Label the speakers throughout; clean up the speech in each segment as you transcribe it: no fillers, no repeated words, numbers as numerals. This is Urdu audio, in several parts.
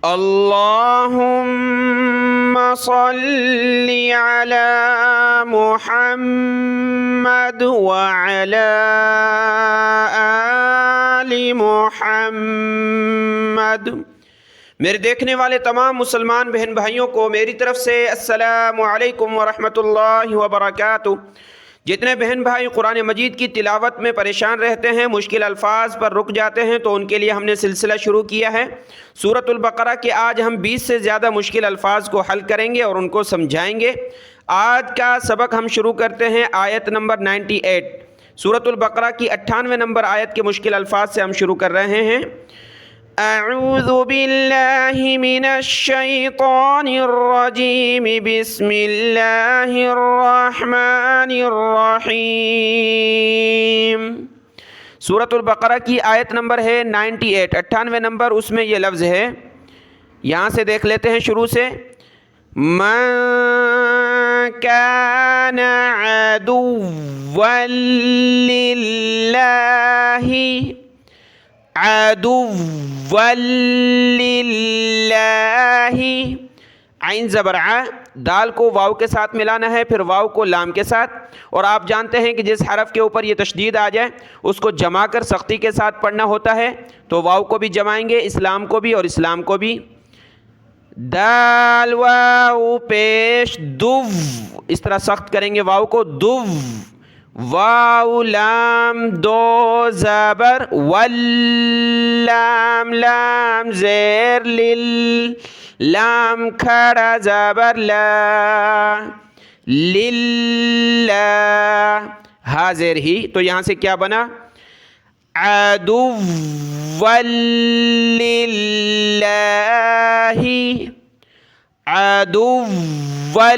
Speaker 1: اللهم صل على محمد وعلى آل محمد۔ میرے دیکھنے والے تمام مسلمان بہن بھائیوں کو میری طرف سے السلام علیکم ورحمۃ اللہ وبرکاتہ۔ جتنے بہن بھائی قرآن مجید کی تلاوت میں پریشان رہتے ہیں، مشکل الفاظ پر رک جاتے ہیں، تو ان کے لیے ہم نے سلسلہ شروع کیا ہے سورۃ البقرہ کے۔ آج ہم 20 سے زیادہ مشکل الفاظ کو حل کریں گے اور ان کو سمجھائیں گے۔ آج کا سبق ہم شروع کرتے ہیں آیت نمبر 98۔ سورۃ البقرہ کی 98 نمبر آیت کے مشکل الفاظ سے ہم شروع کر رہے ہیں۔ اعوذ باللہ من الشیطان الرجیم، بسم اللہ الرحمن الرحیم۔ سورۃ البقرہ کی آیت نمبر ہے 98، 98 نمبر، اس میں یہ لفظ ہے، یہاں سے دیکھ لیتے ہیں شروع سے۔ من کان عدوا للہ، عدوا للہ، عین زبر ع، دال کو واو کے ساتھ ملانا ہے، پھر واو کو لام کے ساتھ، اور آپ جانتے ہیں کہ جس حرف کے اوپر یہ تشدید آ جائے اس کو جما کر سختی کے ساتھ پڑھنا ہوتا ہے، تو واو کو بھی جمائیں گے، اسلام کو بھی اور اسلام کو بھی۔ دال واو پیش دو، اس طرح سخت کریں گے واو کو، دو، واو لام دو زبر واللام، لام زیر لل، لام کھڑا زبر لا، للہ، ہا زیر ہی، تو یہاں سے کیا بنا؟ عدوا للہ، عدوا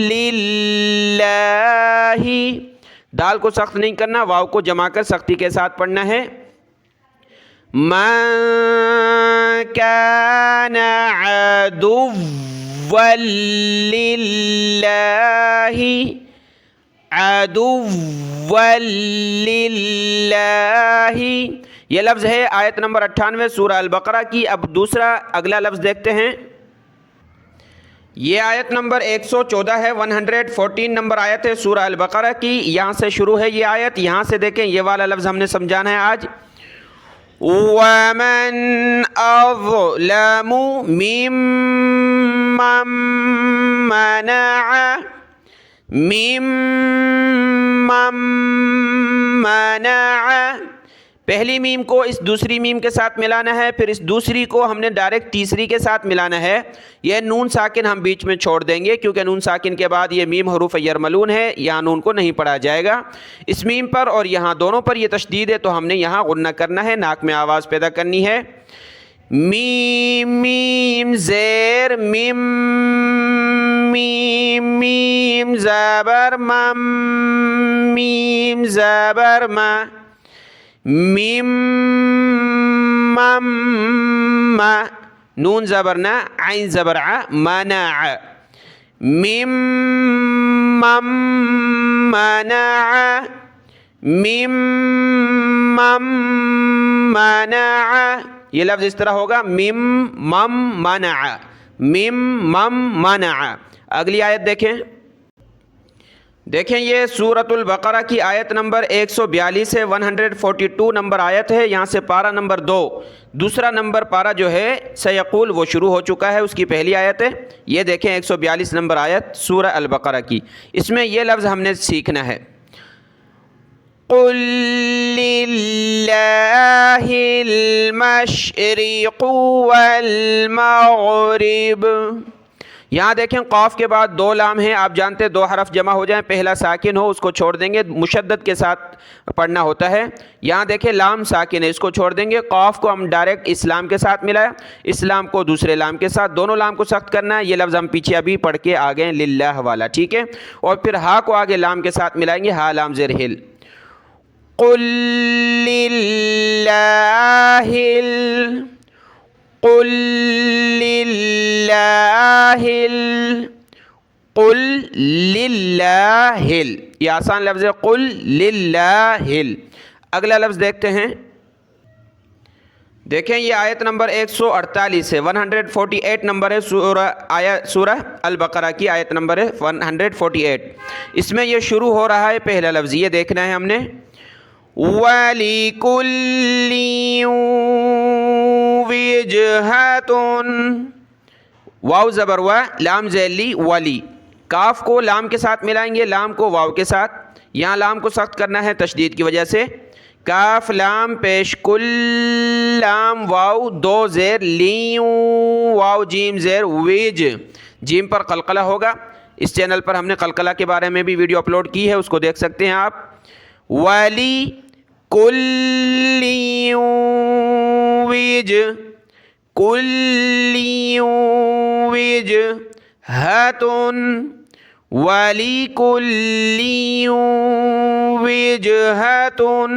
Speaker 1: للہ، دال کو سخت نہیں کرنا، واو کو جما کر سختی کے ساتھ پڑھنا ہے۔ من کان عدوا للہ، عدوا للہ، یہ لفظ ہے آیت نمبر 98 سورہ البقرہ کی۔ اب دوسرا اگلا لفظ دیکھتے ہیں۔ یہ آیت نمبر 114 ہے، 114 نمبر آیت ہے سورہ البقرہ کی، یہاں سے شروع ہے یہ آیت۔ یہاں سے دیکھیں، یہ والا لفظ ہم نے سمجھانا ہے آج۔ وَمَنْ أَظْلَمُ مِمَّنْ مَنَعَ، پہلی میم کو اس دوسری میم کے ساتھ ملانا ہے، پھر اس دوسری کو ہم نے ڈائریکٹ تیسری کے ساتھ ملانا ہے۔ یہ نون ساکن ہم بیچ میں چھوڑ دیں گے، کیونکہ نون ساکن کے بعد یہ میم حروف یرملون ہے، یہاں نون کو نہیں پڑھا جائے گا۔ اس میم پر اور یہاں دونوں پر یہ تشدید ہے، تو ہم نے یہاں غنہ کرنا ہے، ناک میں آواز پیدا کرنی ہے۔ میم، میم زیر میم، میم، میم زبر مم، میم زبر ما، میم مم ما، نون زبر نا، عین زبر ع، منع، میم مم منع، میم مم منع، یہ لفظ اس طرح ہوگا، میم مم منع، میم مم منع۔ اگلی آیت دیکھیں، یہ سورۃ البقرہ کی آیت نمبر 142 ہے، 142 نمبر آیت ہے، یہاں سے پارہ نمبر 2، دوسرا نمبر پارہ جو ہے سیقول وہ شروع ہو چکا ہے، اس کی پہلی آیت ہے۔ یہ دیکھیں 142 نمبر آیت سورہ البقرہ کی، اس میں یہ لفظ ہم نے سیکھنا ہے۔ قل للہ المشرق والمغرب، یہاں دیکھیں قاف کے بعد دو لام ہیں، آپ جانتے ہیں دو حرف جمع ہو جائیں، پہلا ساکن ہو اس کو چھوڑ دیں گے، مشدد کے ساتھ پڑھنا ہوتا ہے۔ یہاں دیکھیں لام ساکن ہے، اس کو چھوڑ دیں گے، قاف کو ہم ڈائریکٹ اسلام کے ساتھ ملایا، اسلام کو دوسرے لام کے ساتھ، دونوں لام کو سخت کرنا ہے۔ یہ لفظ ہم پیچھے ابھی پڑھ کے آ گئے للہ والا، ٹھیک ہے، اور پھر ہا کو آگے لام کے ساتھ ملائیں گے، ہا لام زیر ہل۔ قل للہ، قل للہ، قل للہ، یہ آسان لفظ ہے، قل للہ۔ اگلا لفظ دیکھتے ہیں، دیکھیں یہ آیت نمبر 148 ہے، 148 نمبر ہے، سورہ البقرہ کی آیت نمبر ہے 148۔ اس میں یہ شروع ہو رہا ہے پہلا لفظ، یہ دیکھنا ہے ہم نے، وَلِكُلٍّ وِجْهَةٌ، واو زبر و، لام ذیلی، ولی، کاف کو لام کے ساتھ ملائیں گے، لام کو واو کے ساتھ، یہاں لام کو سخت کرنا ہے تشدید کی وجہ سے، کاف لام پیش کل، لام واو دو زیر، لیوں واو جیم زیر، ویج، جیم پر قلقلہ ہوگا۔ اس چینل پر ہم نے قلقلہ کے بارے میں بھی ویڈیو اپلوڈ کی ہے، اس کو دیکھ سکتے ہیں آپ۔ ولی کل ویج، کل ویج ہاتن، ولی کل وجہتن۔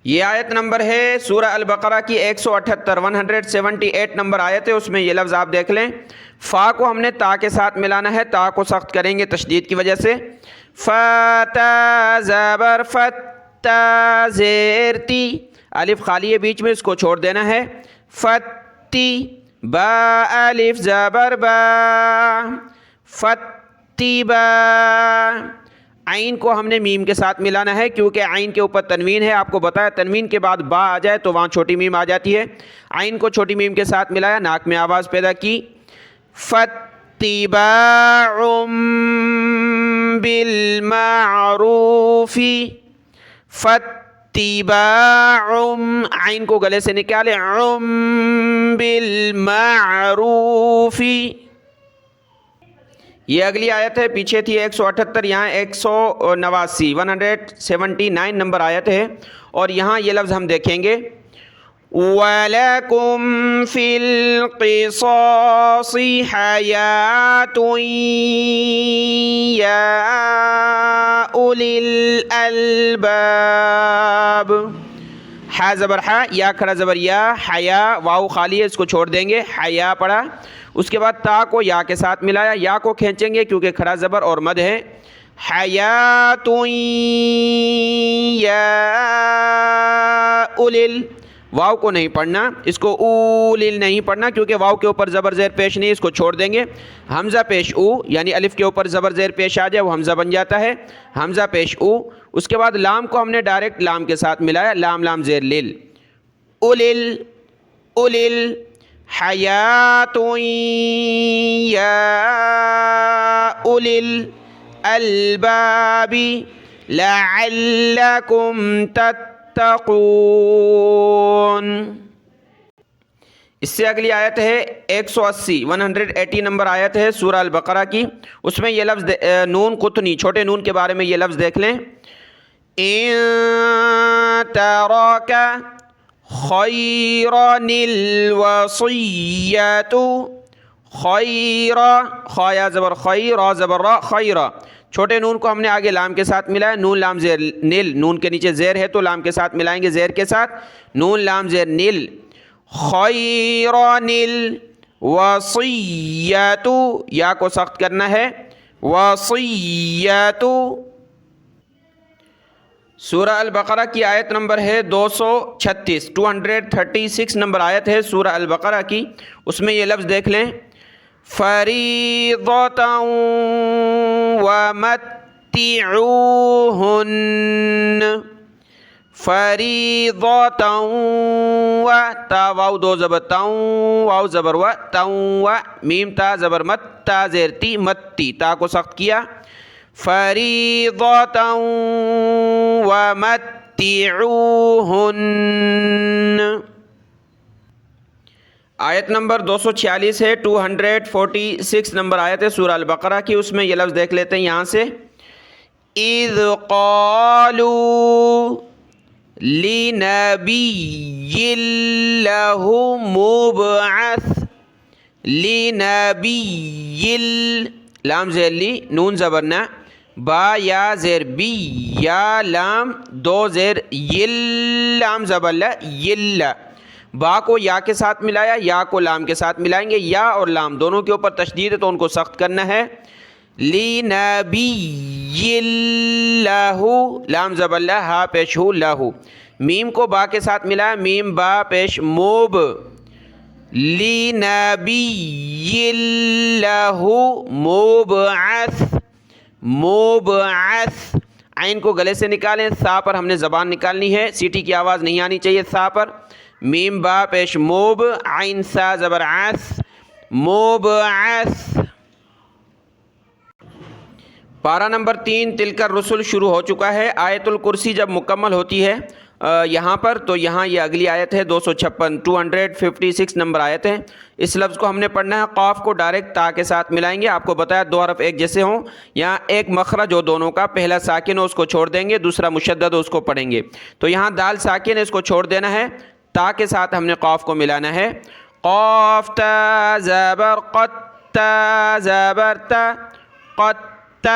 Speaker 1: یہ آیت نمبر ہے سورہ البقرہ کی 178، 178 نمبر آیت ہے، اس میں یہ لفظ آپ دیکھ لیں، فا کو ہم نے تا کے ساتھ ملانا ہے، تا کو سخت کریں گے تشدید کی وجہ سے، فتا زبر فتا زیر تی، الف خالی ہے بیچ میں، اس کو چھوڑ دینا ہے، فتی، با الف زبر با، فتی با، عین کو ہم نے میم کے ساتھ ملانا ہے کیونکہ عین کے اوپر تنوین ہے، آپ کو بتایا تنوین کے بعد با آ جائے تو وہاں چھوٹی میم آ جاتی ہے، عین کو چھوٹی میم کے ساتھ ملایا، ناک میں آواز پیدا کی، فاتباع بالمعروف، فاتباع، عین کو گلے سے نکالے، بالمعروف۔ یہ اگلی آیت ہے، پیچھے تھی 178، یہاں 189، 179 نمبر آیت ہے، اور یہاں یہ لفظ ہم دیکھیں گے، وَلَكُمْ فِي الْقِصَاصِ حَيَاةٌ يَا أُولِي الْأَلْبَابِ، حا زبر حا، یا کھڑا زبر یا، حیا واو خالی ہے، اس کو چھوڑ دیں گے، حیا پڑھا، اس کے بعد تا کو یا کے ساتھ ملایا، یا کو کھینچیں گے کیونکہ کھڑا زبر اور مد ہے، حیات یا اولل، واو کو نہیں پڑھنا، اس کو اولل نہیں پڑھنا کیونکہ واو کے اوپر زبر زیر پیش نہیں، اس کو چھوڑ دیں گے، حمزہ پیش او، یعنی الف کے اوپر زبر زیر پیش آ جائے وہ حمزہ بن جاتا ہے، حمزہ پیش او، اس کے بعد لام کو ہم نے ڈائریکٹ لام کے ساتھ ملایا، لام لام زیر لل، اولل، اولل، حیات یا اولل الباب لعلکم تتقون۔ اس سے اگلی آیت ہے 180، 180 نمبر آیت ہے سورہ البقرہ کی، اس میں یہ لفظ نون قطنی، چھوٹے نون کے بارے میں یہ لفظ دیکھ لیں، ان ترک خیرا الوصیۃ، خیرا، خا یا زبر خی، را زبر را، خیرا، چھوٹے نون کو ہم نے آگے لام کے ساتھ ملایا، نون لام زیر نیل، نون کے نیچے زیر ہے تو لام کے ساتھ ملائیں گے زیر کے ساتھ، نون لام زیر نیل، خیرا الوصیۃ، یا کو سخت کرنا ہے، وصیۃ۔ سورہ البقرہ کی آیت نمبر ہے 236، 236 نمبر آیت ہے سورہ البقرہ کی، اس میں یہ لفظ دیکھ لیں، فریضۃ ومتعوہن، فریضۃ و، تا واو دو زبر تاؤں، واو زبر و، تاؤں و، میم تا زبر مت، تا زیر تی، متی، تا کو سخت کیا، فریضۃ ومتعوہن۔ آیت نمبر 246 ہے، 246 نمبر آیت ہے سورہ البقرہ کی، اس میں یہ لفظ دیکھ لیتے ہیں یہاں سے، اذ قالوا لنبی لہ مبعث، لنبی، لام زیر لی، نون زبر نا، با یا زیر بی، یا لام دو زیر یل، لام زبر لا، یل، با کو یا کے ساتھ ملایا، یا کو لام کے ساتھ ملائیں گے، یا اور لام دونوں کے اوپر تشدید ہے تو ان کو سخت کرنا ہے، لِنَبِيِّ لَهُ، لام زبر لا، ہا پیش ہو، لہو، میم کو با کے ساتھ ملایا، میم با پیش موب، لِنَبِيٍّ لَهُ مُبْعَثٍ، مُبْعَث، عین کو گلے سے نکالیں، سا پر ہم نے زبان نکالنی ہے، سیٹی کی آواز نہیں آنی چاہیے سا پر، میم با پیش موب، عین سا زبر عث، مبعث۔ پارہ نمبر 3 تلک الرسل شروع ہو چکا ہے۔ آیت الکرسی جب مکمل ہوتی ہے یہاں پر، تو یہاں یہ اگلی آیت ہے 256، 256 نمبر آیت ہے۔ اس لفظ کو ہم نے پڑھنا ہے، قاف کو ڈائریکٹ تا کے ساتھ ملائیں گے۔ آپ کو بتایا دو حرف ایک جیسے ہوں، یہاں ایک مخرج ہو دونوں کا، پہلا ساکن ہو اس کو چھوڑ دیں گے، دوسرا مشدد ہو اس کو پڑھیں گے۔ تو یہاں دال ساکن ہے، اس کو چھوڑ دینا ہے، تا کے ساتھ ہم نے قاف کو ملانا ہے۔ قاف تا زبر قط، تا زبر تا قط،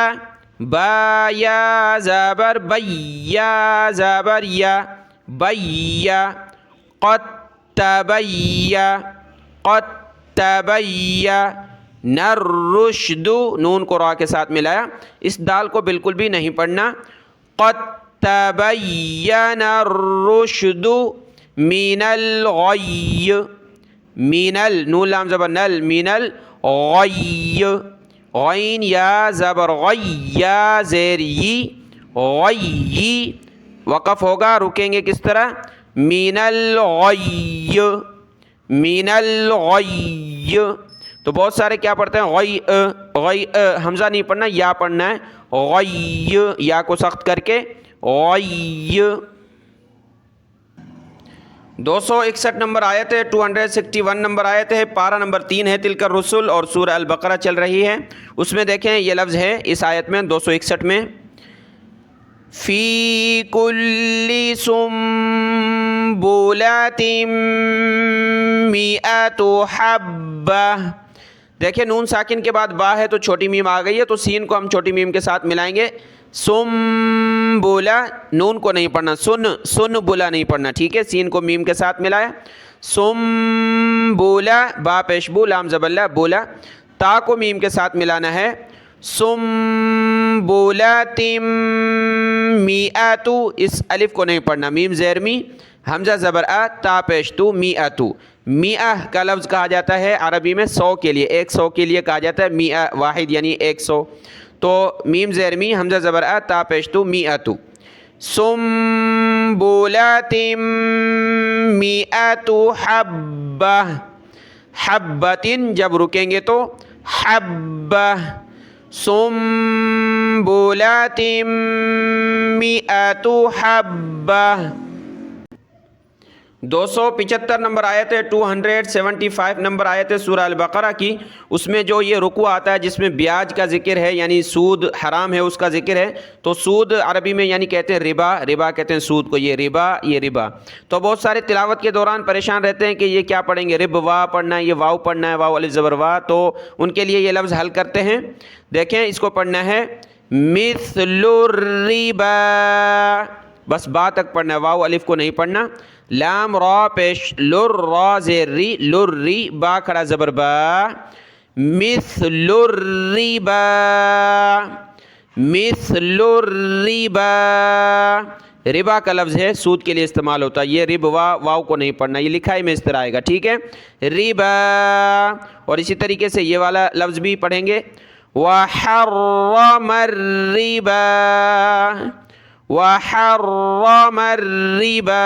Speaker 1: با یا زبر بی، یا زبر یا بی، قد تبی، قد تبی، نرشد، نون کو را کے ساتھ ملایا، اس دال کو بالکل بھی نہیں پڑھنا، قد تبین الرشد من الغی، من نون لام زبر نل، من الغی، غین یا زبر غی، یا زیر ی، غی، وقف ہوگا، رکیں گے کس طرح، من الغی، من الغی۔ تو بہت سارے کیا پڑھتے ہیں، غی، غی، حمزہ نہیں پڑھنا، یا پڑھنا ہے، غی، یا کو سخت کر کے، غی۔ 261 نمبر آیت ہے، 261 نمبر آیت ہے، پارہ نمبر 3 ہے تلک الرسل، اور سورہ البقرہ چل رہی ہے۔ اس میں دیکھیں یہ لفظ ہے اس آیت میں 261 میں، فی کل سنبلۃ مئۃ حبہ۔ دیکھیں نون ساکن کے بعد با ہے تو چھوٹی میم آ گئی ہے، تو سین کو ہم چھوٹی میم کے ساتھ ملائیں گے، سنبلا، نون کو نہیں پڑھنا، سنبلا نہیں پڑھنا، ٹھیک ہے، سین کو میم کے ساتھ ملایا، سنبلا، با پیش بو، لام زبر لا، بولا، تا کو میم کے ساتھ ملانا ہے، سنبلۃ مئۃ، اس الف کو نہیں پڑھنا، میم زیر می، حمزہ زبر آ، تا پیش تو، مئۃ، مئہ کا لفظ کہا جاتا ہے عربی میں 100 کے لیے، 100 کے لیے کہا جاتا ہے، مئہ واحد یعنی 100، تو میم زیر می، حمزہ زبر آ، تا پیش تو، مئۃ، سنبلۃ مئۃ حبہ، حبۃ جب رکیں گے تو حبہ، سنبلۃ مئۃ حبہ۔ 275 نمبر آیت ہے، 275 نمبر آیت ہے سورہ البقرہ کی۔ اس میں جو یہ رکوع آتا ہے جس میں بیاج کا ذکر ہے، یعنی سود حرام ہے اس کا ذکر ہے، تو سود عربی میں یعنی کہتے ہیں ربا، ربا کہتے ہیں سود کو، یہ ربا، یہ ربا۔ تو بہت سارے تلاوت کے دوران پریشان رہتے ہیں کہ یہ کیا پڑھیں گے، رب وا پڑھنا ہے، یہ واو پڑھنا ہے، واو الف زبر وا، تو ان کے لیے یہ لفظ حل کرتے ہیں۔ دیکھیں اس کو پڑھنا ہے مثل الربا، بس با تک پڑھنا ہے، واو الف کو نہیں پڑھنا، لام را پیش لر، را زیر ری، لر ری، با کھڑا زبر با، مثل الربا، مثل الربا، ربا کا لفظ ہے، سود کے لیے استعمال ہوتا ہے، یہ رب واو کو نہیں پڑھنا، یہ لکھائی میں اس طرح آئے گا، ٹھیک ہے، ربا۔ اور اسی طریقے سے یہ والا لفظ بھی پڑھیں گے، وحرم الربا، وحرم الربا۔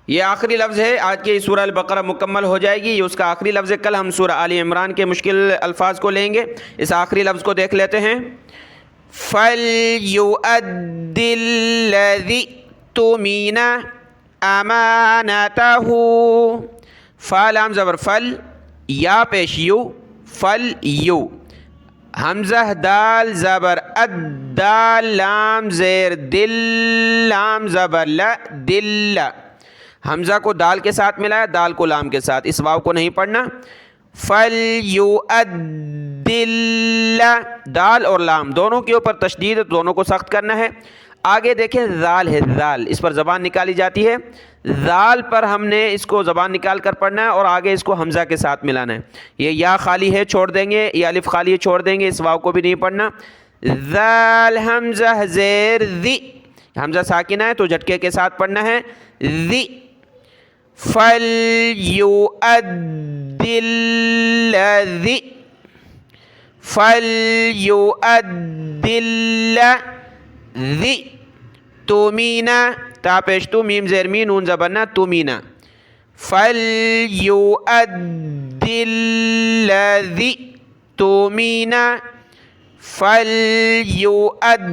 Speaker 1: یہ آخری لفظ ہے، آج کی سورہ البقرہ مکمل ہو جائے گی، یہ اس کا آخری لفظ ہے، کل ہم سورہ آل عمران کے مشکل الفاظ کو لیں گے، اس آخری لفظ کو دیکھ لیتے ہیں، فَلْيُؤَدِّ الَّذِي اؤْتُمِنَ أَمَانَتَهُ، فا لام زبر فل، یا پیش یو، فل یو، حمزہ دال زبر اد، دال لام زیر دل، لام زبر ل، دل، حمزہ کو دال کے ساتھ ملایا، دال کو لام کے ساتھ، اس واو کو نہیں پڑھنا، فَلْيُؤَدِّ، دال اور لام دونوں کے اوپر تشدید، دونوں کو سخت کرنا ہے۔ آگے دیکھیں ذال ہے، ذال، اس پر زبان نکالی جاتی ہے، ذال پر ہم نے اس کو زبان نکال کر پڑھنا ہے، اور آگے اس کو حمزہ کے ساتھ ملانا ہے، یہ یا خالی ہے چھوڑ دیں گے، یہ الف خالی ہے چھوڑ دیں گے، اس واو کو بھی نہیں پڑھنا، ذال حمزہ زیر ذی، حمزہ ساکنہ ہے تو جھٹکے کے ساتھ پڑھنا ہے ذی فَلْيُؤَدِّ الَّذِي فَلْيُؤَدِّ الَّذِي تومینا تا پیش تو میم زیر مین نون زبرنا تومینا فَلْيُؤَدِّ الَّذِي تومینا فَلْيُؤَدِّ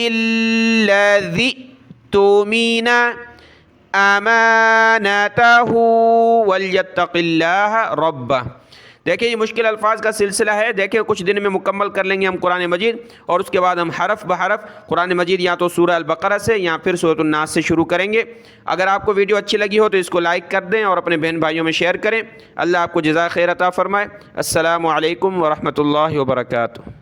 Speaker 1: الَّذِي تومینا امانتہ وَلْيَتَّقِ اللَّهَ رَبَّهُ۔ دیکھیں یہ مشکل الفاظ کا سلسلہ ہے، دیکھیں کچھ دن میں مکمل کر لیں گے ہم قرآن مجید، اور اس کے بعد ہم حرف بحرف قرآن مجید یا تو سورہ البقرہ سے یا پھر سورۃ الناس سے شروع کریں گے۔ اگر آپ کو ویڈیو اچھی لگی ہو تو اس کو لائک کر دیں اور اپنے بہن بھائیوں میں شیئر کریں۔ اللہ آپ کو جزائے خیر عطا فرمائے۔ السلام علیکم ورحمۃ اللہ وبرکاتہ۔